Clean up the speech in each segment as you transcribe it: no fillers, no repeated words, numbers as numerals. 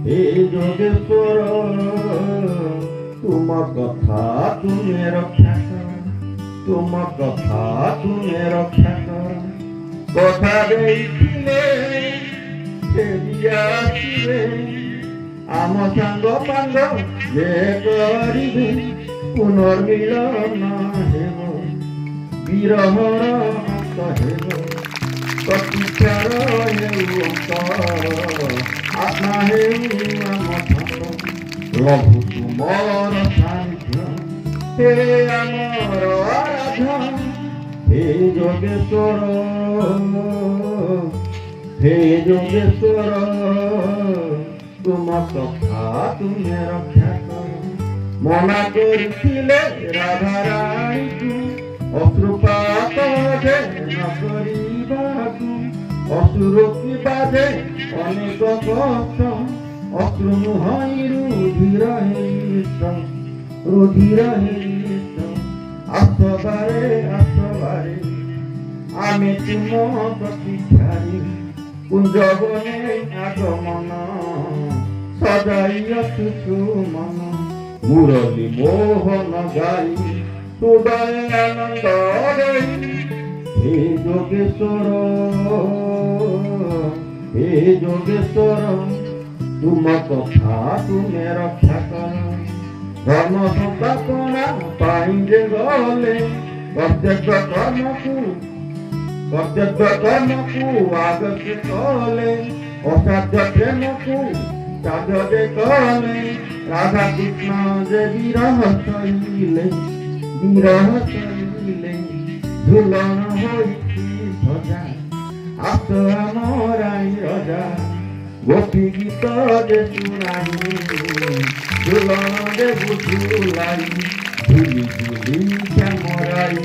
हे जोगेश्वर तुम कथा तुम्हें रक्षा कर, तुम कथा तुम्हें रक्षा कर। कथा देइथिले फेरी आसिबे आम सांग पांग जे करिबे पुनर्मिलन हेब विरहर अंत हेब प्रतीक्षार हेउ अंतर आत्मा हेउ आम सांग लघु तुमर सानिध्य हे आमर आराध्य हे जोगेश्वर हे जोगेश्वर तुम कथा तुम्हें रक्षा कर। मना करथिले राधा रानी तू अश्रुपात जे न करिबाकू असुर की बाजे अनेक कष्ट अश्रु मुहाई रुधिर आसबारे आमे तुम प्रतीक्षारी कुंजबने आगमन सजाइयतु सुमन मुरली मोहन गाई हृदय आनंद रही। हे जोगेश्वर तुम कथा तुम्हें रक्षा कर। धर्म संस्थापना पाइजे गले कर्तव्य कर्म को आगे कले असाध्य प्रेम को साध्य कले राधा कृष्ण जे विरह सहिले झुलन होइछि सजा आस आमराई रजा गोपी गीत जे सुनाई झुलन जे बुझुलाई झुली झुली श्यामराई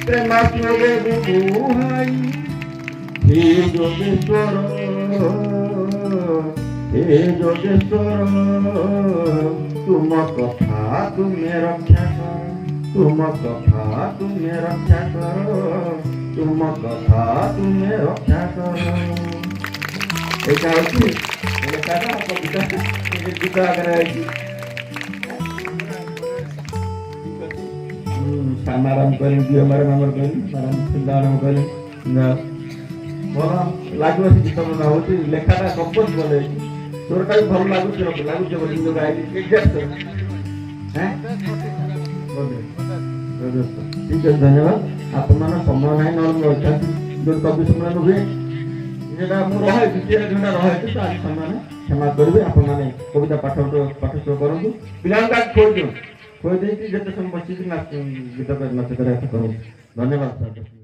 प्रेमास्मरे बुबुहाई। हे जोगेश्वर तुम कथा तुम्हें रक्षा कर, तुम कथा तुम्हें रक्षा कर, तुम कथा तुम्हें रक्षा कर। एका होची एका कविता गीत आगे सामाराम करी दियो मारे मामर करी माराम सिंदाराम करी भल लागू गीत बना होची लेखाटा कंपोज बोले तोरटा भी भल लागू बोली जो गाई एग्जैक्ट हैं ठीक है। धन्यवाद आपण मन समय नाही न अच्छा जो कवि सम्मेलन हुए जेटा मु रहे द्वितीय घंटा रहे तो आज सम्मान क्षमा करबे आपण माने कविता पाठ शुरू करंतु पिलांका खोज दे कि जते समय बच्ची गीत कर नाच करे करू। धन्यवाद सर।